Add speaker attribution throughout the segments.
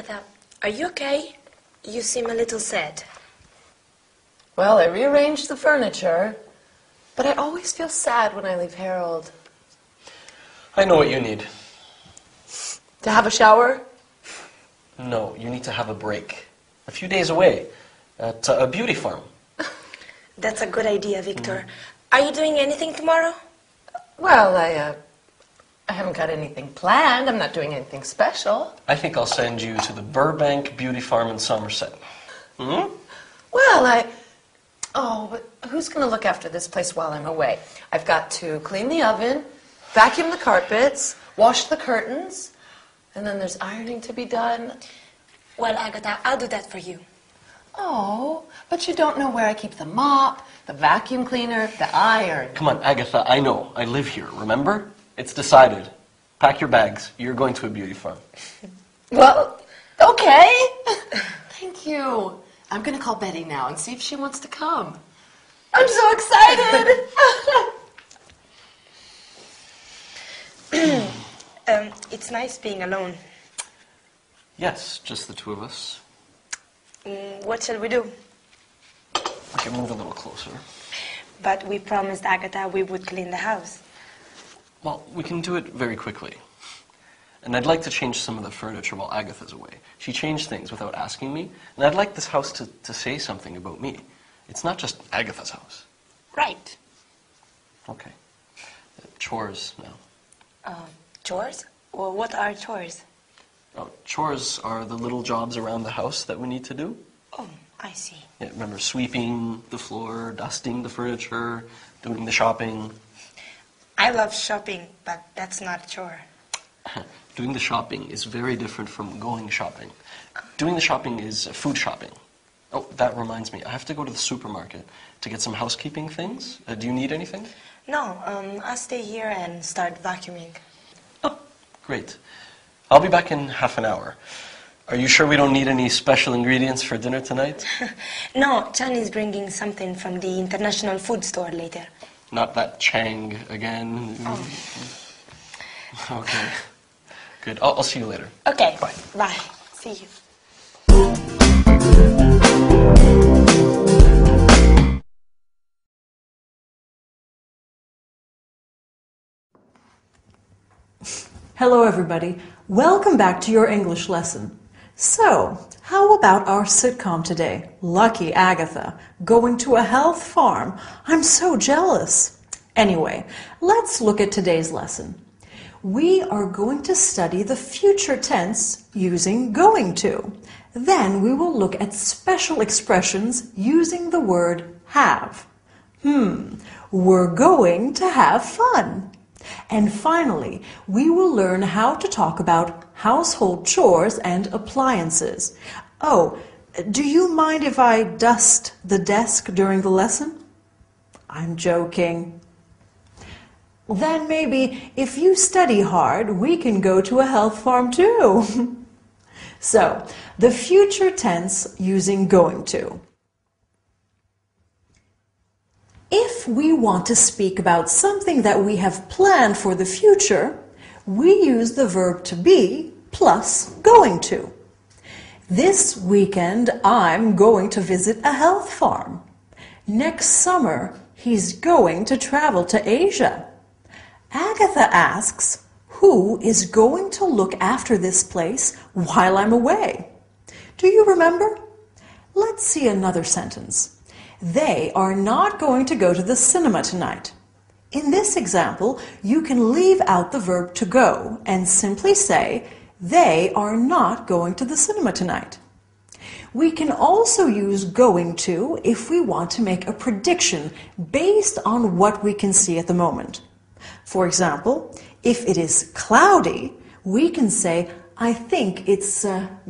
Speaker 1: Agatha, are you okay? You seem a little sad.
Speaker 2: Well, I rearranged the furniture, but I always feel sad when I leave Harold.
Speaker 3: I know what you need.
Speaker 2: To have a shower?
Speaker 3: No, you need to have a break. A few days away at a beauty farm.
Speaker 1: That's a good idea, Victor. Are you doing anything tomorrow?
Speaker 2: Well, I haven't got anything planned. I'm not doing anything special.
Speaker 3: I think I'll send you to the Burbank Beauty Farm in Somerset. Hmm?
Speaker 2: Well, Oh, but who's going to look after this place while I'm away? I've got to clean the oven, vacuum the carpets, wash the curtains, and then there's ironing to be done.
Speaker 1: Well, Agatha, I'll do that for you.
Speaker 2: Oh, but you don't know where I keep the mop, the vacuum cleaner, the iron.
Speaker 3: Come on, Agatha, I know. I live here, remember? It's decided. Pack your bags. You're going to a beauty farm.
Speaker 2: Well, okay. Thank you. I'm going to call Betty now and see if she wants to come. I'm so excited.
Speaker 1: It's nice being alone.
Speaker 3: Yes, just the two of us.
Speaker 1: What shall we do?
Speaker 3: Okay, move a little closer.
Speaker 1: But we promised Agatha we would clean the house.
Speaker 3: Well, we can do it very quickly. And I'd like to change some of the furniture while Agatha's away. She changed things without asking me, and I'd like this house to say something about me. It's not just Agatha's house.
Speaker 1: Right.
Speaker 3: Okay. Chores now.
Speaker 1: Chores? Well, what are chores?
Speaker 3: Oh, chores are the little jobs around the house that we need to do.
Speaker 1: Oh, I see.
Speaker 3: Yeah, remember sweeping the floor, dusting the furniture, doing the shopping.
Speaker 1: I love shopping, but that's not a chore.
Speaker 3: Doing the shopping is very different from going shopping. Doing the shopping is food shopping. Oh, that reminds me. I have to go to the supermarket to get some housekeeping things. Do you need anything?
Speaker 1: No, I'll stay here and start vacuuming.
Speaker 3: Oh, great. I'll be back in half an hour. Are you sure we don't need any special ingredients for dinner tonight?
Speaker 1: No, Chan is bringing something from the international food store later.
Speaker 3: Not that Chang again.
Speaker 1: Oh.
Speaker 3: Okay. Good. I'll see you later.
Speaker 1: Okay.
Speaker 3: Bye.
Speaker 1: Bye. See you.
Speaker 4: Hello everybody, welcome back to your English lesson. So, how about our sitcom today? Lucky Agatha, going to a health farm. I'm so jealous. Anyway, let's look at today's lesson. We are going to study the future tense using going to. Then we will look at special expressions using the word have. We're going to have fun. And finally, we will learn how to talk about household chores and appliances. Oh, do you mind if I dust the desk during the lesson? I'm joking. Then maybe if you study hard, we can go to a health farm too. So, the future tense using going to. If we want to speak about something that we have planned for the future, we use the verb to be plus going to. This weekend, I'm going to visit a health farm. Next summer, he's going to travel to Asia. Agatha asks, who is going to look after this place while I'm away? Do you remember? Let's see another sentence. They are not going to go to the cinema tonight. In this example, you can leave out the verb to go and simply say, they are not going to the cinema tonight. We can also use going to if we want to make a prediction based on what we can see at the moment. For example, if it is cloudy, we can say, I think it's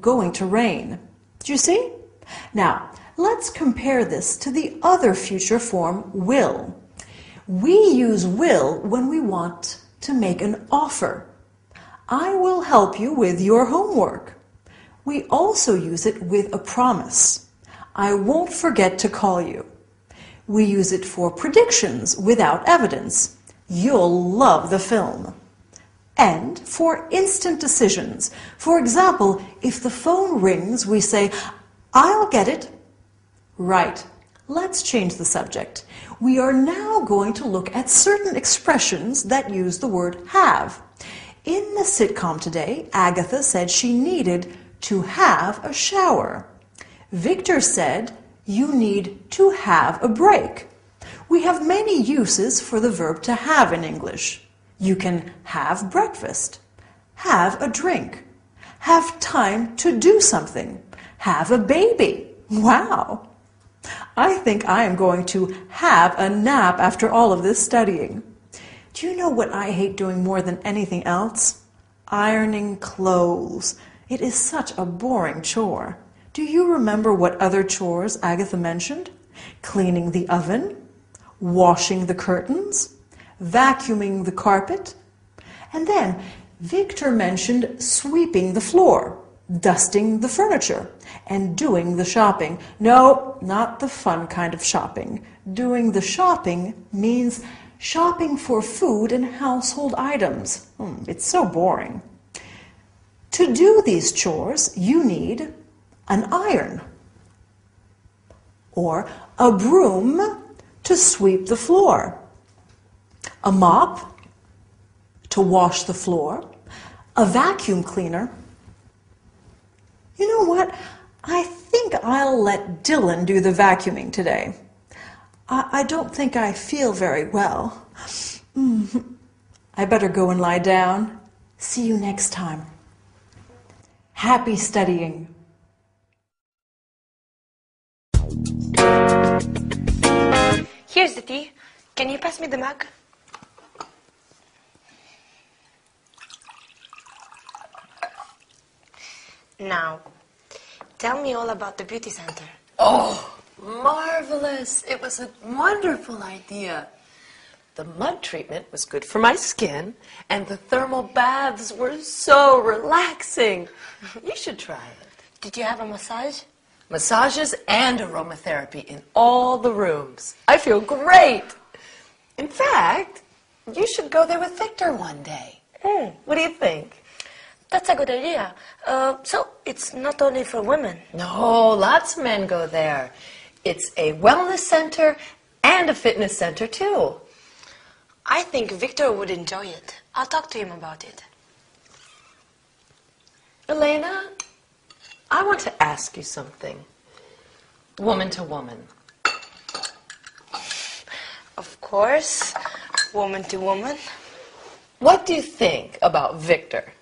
Speaker 4: going to rain. Do you see? Now, let's compare this to the other future form, will. We use will when we want to make an offer. I will help you with your homework. We also use it with a promise. I won't forget to call you. We use it for predictions without evidence. You'll love the film. and for instant decisions. For example, if the phone rings, we say, "I'll get it." Right. Let's change the subject. We are now going to look at certain expressions that use the word have. In the sitcom today, Agatha said she needed to have a shower. Victor said you need to have a break. We have many uses for the verb to have in English. You can have breakfast, have a drink, have time to do something, have a baby. Wow! I think I am going to have a nap after all of this studying. Do you know what I hate doing more than anything else? Ironing clothes. It is such a boring chore. Do you remember what other chores Agatha mentioned? Cleaning the oven, washing the curtains, vacuuming the carpet. And then Victor mentioned sweeping the floor, dusting the furniture, and doing the shopping. No, not the fun kind of shopping. Doing the shopping means shopping for food and household items. It's so boring. To do these chores, you need an iron or a broom to sweep the floor, a mop to wash the floor, a vacuum cleaner. You know what? I think I'll let Dylan do the vacuuming today. I don't think I feel very well. I better go and lie down. See you next time. Happy studying.
Speaker 1: Here's the tea. Can you pass me the mug? Now, tell me all about the beauty center.
Speaker 2: Oh, marvelous. It was a wonderful idea. The mud treatment was good for my skin, and the thermal baths were so relaxing. You should try it.
Speaker 1: Did you have a massage?
Speaker 2: Massages and aromatherapy in all the rooms. I feel great. In fact, you should go there with Victor one day. What do you think?
Speaker 1: That's a good idea. So, it's not only for women.
Speaker 2: No, lots of men go there. It's a wellness center and a fitness center, too.
Speaker 1: I think Victor would enjoy it. I'll talk to him about it.
Speaker 2: Elena, I want to ask you something. Woman to woman.
Speaker 1: Of course, woman to woman.
Speaker 2: What do you think about Victor?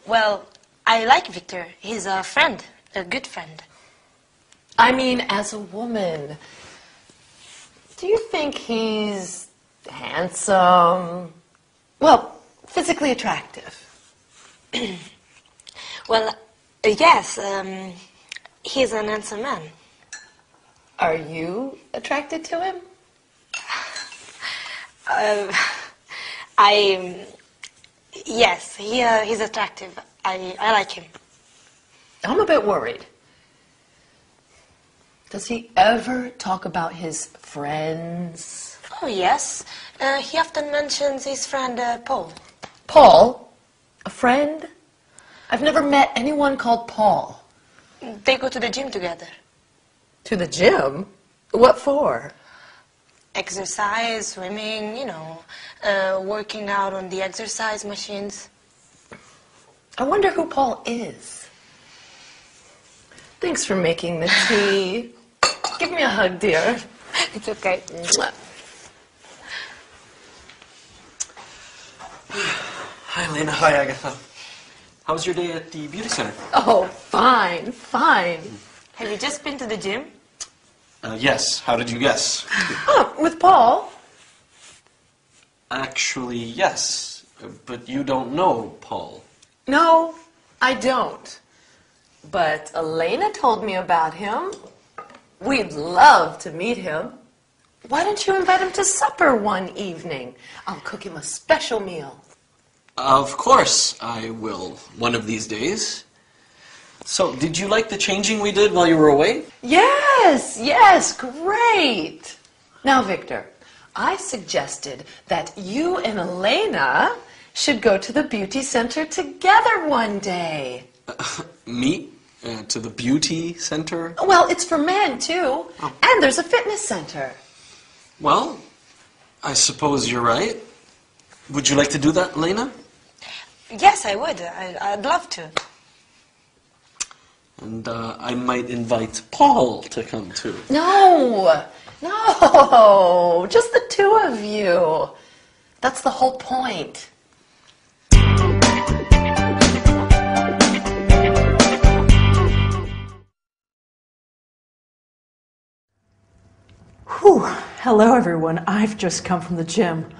Speaker 1: Well, I like Victor. He's a friend, a good friend.
Speaker 2: I mean, as a woman, do you think he's handsome? Well, physically attractive.
Speaker 1: Well, yes, he's an handsome man.
Speaker 2: Are you attracted to him?
Speaker 1: Yes, he's attractive. I like him.
Speaker 2: I'm a bit worried. Does he ever talk about his friends?
Speaker 1: Oh, yes. He often mentions his friend Paul.
Speaker 2: Paul? A friend? I've never met anyone called Paul.
Speaker 1: They go to the gym together.
Speaker 2: To the gym? What for?
Speaker 1: Exercise, swimming, working out on the exercise machines.
Speaker 2: I wonder who Paul is. Thanks for making the tea. Give me a hug, dear.
Speaker 1: It's okay.
Speaker 3: Hi, Elena. Hi, Agatha. How was your day at the beauty center?
Speaker 2: Oh, fine, fine.
Speaker 1: Have you just been to the gym?
Speaker 3: Yes. How did you guess?
Speaker 2: Oh, with Paul?
Speaker 3: Actually, yes. But you don't know Paul.
Speaker 2: No, I don't. But Elena told me about him. We'd love to meet him. Why don't you invite him to supper one evening? I'll cook him a special meal.
Speaker 3: Of course I will, one of these days. So, did you like the changing we did while you were away?
Speaker 2: Yes, great. Now, Victor, I suggested that you and Elena should go to the beauty center together one day.
Speaker 3: Me? To the beauty center?
Speaker 2: Well, it's for men, too. Oh. And there's a fitness center.
Speaker 3: Well, I suppose you're right. Would you like to do that, Lena?
Speaker 1: Yes, I would. I'd love to.
Speaker 3: And I might invite Paul to come too.
Speaker 2: No, just the two of you. That's the whole point.
Speaker 4: Whew. Hello, everyone. I've just come from the gym.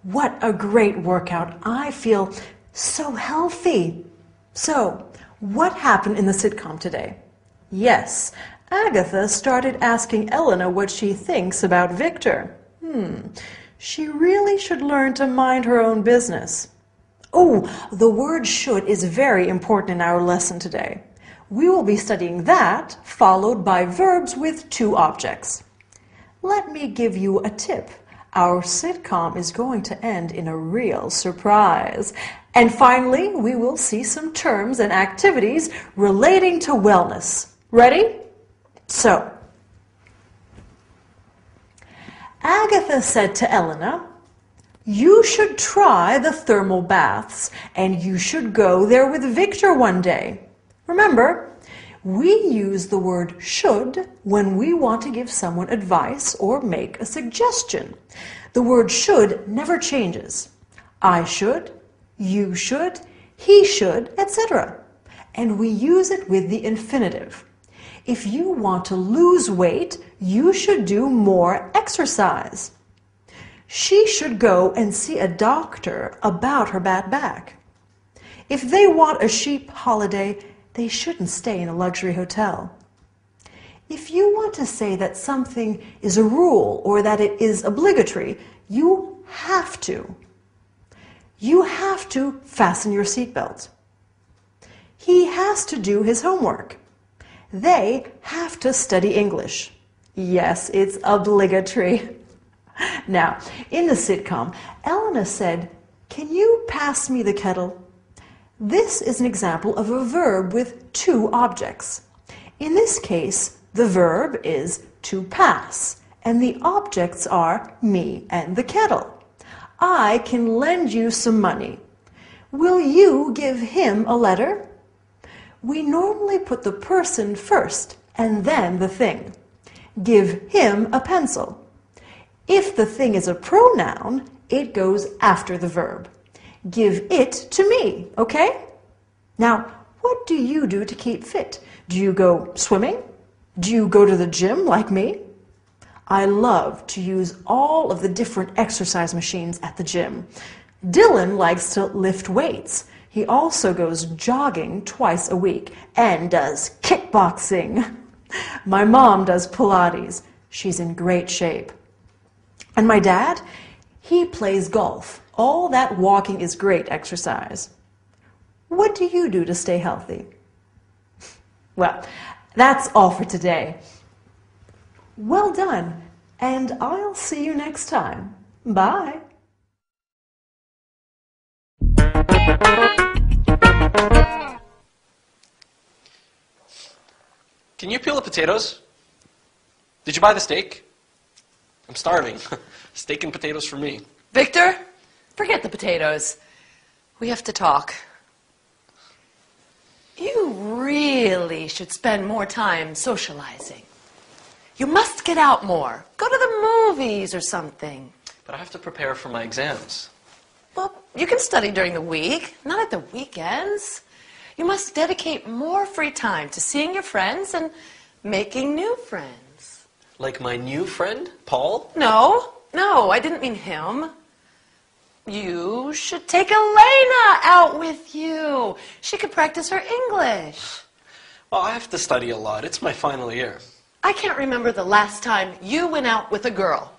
Speaker 4: What a great workout. I feel so healthy. So, what happened in the sitcom today? Yes, Agatha started asking Elena what she thinks about Victor. She really should learn to mind her own business. Oh, the word should is very important in our lesson today. We will be studying that, followed by verbs with two objects. Let me give you a tip. Our sitcom is going to end in a real surprise. And finally, we will see some terms and activities relating to wellness. Ready? So, Agatha said to Elena, "You should try the thermal baths, and you should go there with Victor one day." Remember, we use the word should when we want to give someone advice or make a suggestion. The word should never changes. I should, you should, he should, etc. And we use it with the infinitive. If you want to lose weight, you should do more exercise. She should go and see a doctor about her bad back. If they want a cheap holiday, they shouldn't stay in a luxury hotel. If you want to say that something is a rule or that it is obligatory, you have to. You have to fasten your seatbelt. He has to do his homework. They have to study English. Yes, it's obligatory. Now, in the sitcom, Elena said, "Can you pass me the kettle?" This is an example of a verb with two objects. In this case, the verb is to pass, and the objects are me and the kettle. I can lend you some money. Will you give him a letter? We normally put the person first and then the thing. Give him a pencil. If the thing is a pronoun, it goes after the verb. Give it to me, okay? Now, what do you do to keep fit? Do you go swimming? Do you go to the gym like me? I love to use all of the different exercise machines at the gym. Dylan likes to lift weights. He also goes jogging twice a week and does kickboxing. My mom does Pilates. She's in great shape. And my dad, he plays golf. All that walking is great exercise. What do you do to stay healthy? Well, that's all for today. Well done, and I'll see you next time. Bye.
Speaker 3: Can you peel the potatoes? Did you buy the steak? I'm starving. Steak and potatoes for me.
Speaker 2: Victor, forget the potatoes. We have to talk. You really should spend more time socializing. You must get out more. Go to the movies or something.
Speaker 3: But I have to prepare for my exams.
Speaker 2: Well, you can study during the week, not at the weekends. You must dedicate more free time to seeing your friends and making new friends.
Speaker 3: Like my new friend, Paul?
Speaker 2: No, I didn't mean him. You should take Elena out with you. She could practice her English.
Speaker 3: Well, I have to study a lot. It's my final year.
Speaker 2: I can't remember the last time you went out with a girl.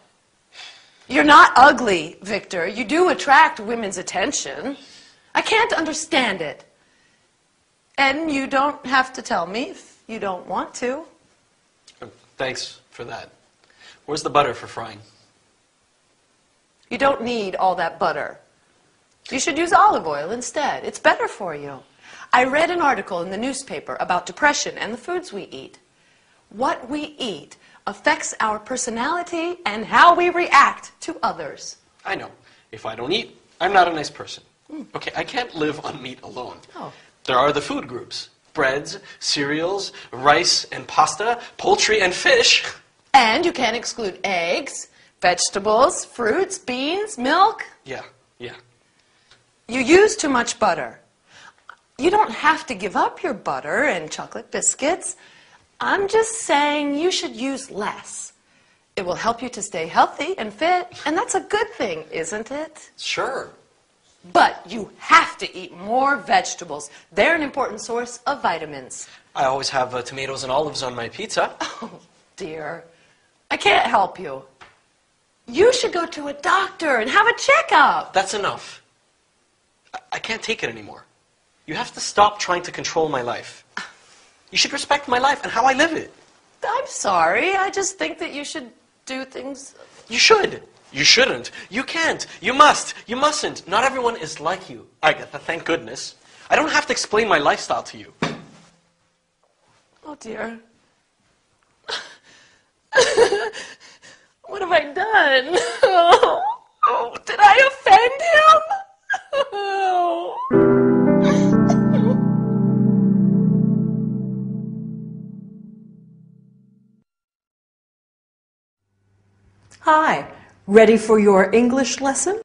Speaker 2: You're not ugly, Victor. You do attract women's attention. I can't understand it. And you don't have to tell me if you don't want to.
Speaker 3: Thanks for that. Where's the butter for frying?
Speaker 2: You don't need all that butter. You should use olive oil instead. It's better for you. I read an article in the newspaper about depression and the foods we eat. What we eat affects our personality and how we react to others.
Speaker 3: I know. If I don't eat, I'm not a nice person. Okay, I can't live on meat alone.
Speaker 2: Oh.
Speaker 3: There are the food groups. Breads, cereals, rice and pasta, poultry and fish.
Speaker 2: And you can't exclude eggs, vegetables, fruits, beans, milk.
Speaker 3: Yeah.
Speaker 2: You use too much butter. You don't have to give up your butter and chocolate biscuits. I'm just saying you should use less. It will help you to stay healthy and fit, and that's a good thing, isn't it?
Speaker 3: Sure.
Speaker 2: But you have to eat more vegetables. They're an important source of vitamins.
Speaker 3: I always have tomatoes and olives on my pizza.
Speaker 2: Oh, dear. I can't help you. You should go to a doctor and have a checkup.
Speaker 3: That's enough. I can't take it anymore. You have to stop trying to control my life. You should respect my life and how I live it.
Speaker 2: I'm sorry. I just think that you should do things.
Speaker 3: You should. You shouldn't. You can't. You must. You mustn't. Not everyone is like you, Agatha, thank goodness. I don't have to explain my lifestyle to you.
Speaker 2: Oh, dear. What have I done? Oh, did I offend him? Oh.
Speaker 4: Hi, ready for your English lesson?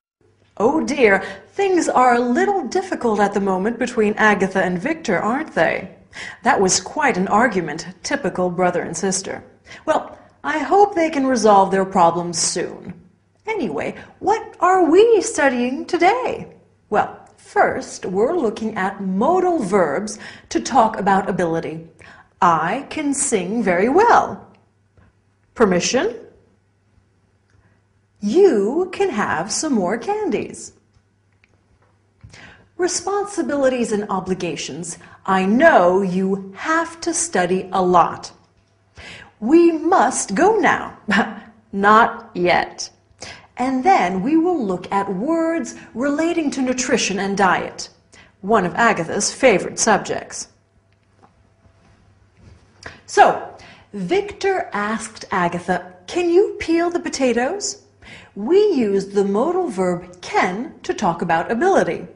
Speaker 4: Oh dear, things are a little difficult at the moment between Agatha and Victor, aren't they? That was quite an argument, typical brother and sister. Well, I hope they can resolve their problems soon. Anyway, what are we studying today? Well, first we're looking at modal verbs to talk about ability. I can sing very well. Permission? You can have some more candies. Responsibilities and obligations. I know you have to study a lot. We must go now. Not yet. And then we will look at words relating to nutrition and diet, one of Agatha's favorite subjects. So, Victor asked Agatha, "Can you peel the potatoes?" We used the modal verb can to talk about ability.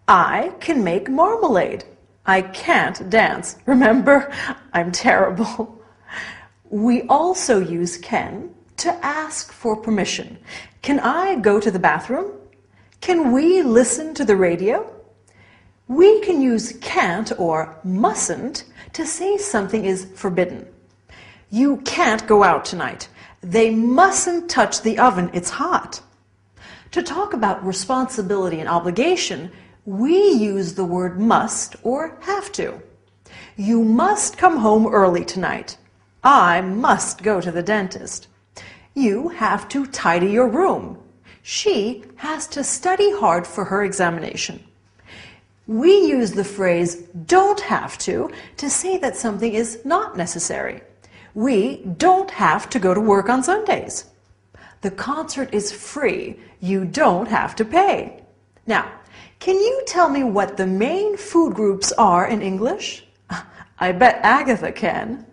Speaker 4: I can make marmalade. I can't dance. Remember, I'm terrible. We also use can to ask for permission. Can I go to the bathroom? Can we listen to the radio? We can use can't or mustn't to say something is forbidden. You can't go out tonight. They mustn't touch the oven, it's hot. To talk about responsibility and obligation, we use the word must or have to. You must come home early tonight. I must go to the dentist. You have to tidy your room. She has to study hard for her examination. We use the phrase don't have to say that something is not necessary. We don't have to go to work on Sundays. The concert is free. You don't have to pay. Now, can you tell me what the main food groups are in English? I bet Agatha can.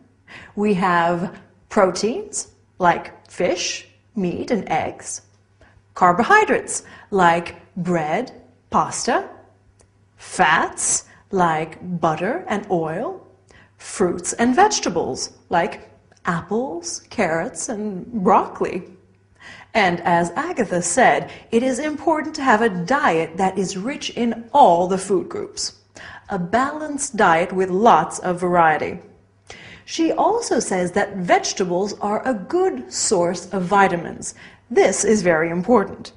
Speaker 4: We have proteins, like fish, meat, and eggs. Carbohydrates, like bread, pasta. Fats, like butter and oil. Fruits and vegetables, like apples, carrots, and broccoli. And as Agatha said, it is important to have a diet that is rich in all the food groups. A balanced diet with lots of variety. She also says that vegetables are a good source of vitamins. This is very important.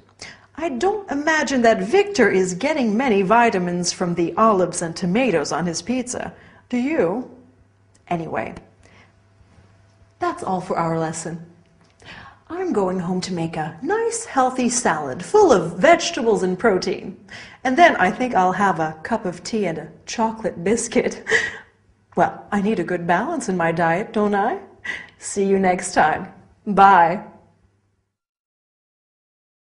Speaker 4: I don't imagine that Victor is getting many vitamins from the olives and tomatoes on his pizza. Do you? Anyway, that's all for our lesson. I'm going home to make a nice healthy salad full of vegetables and protein. And then I think I'll have a cup of tea and a chocolate biscuit. Well, I need a good balance in my diet, don't I? See you next time. Bye.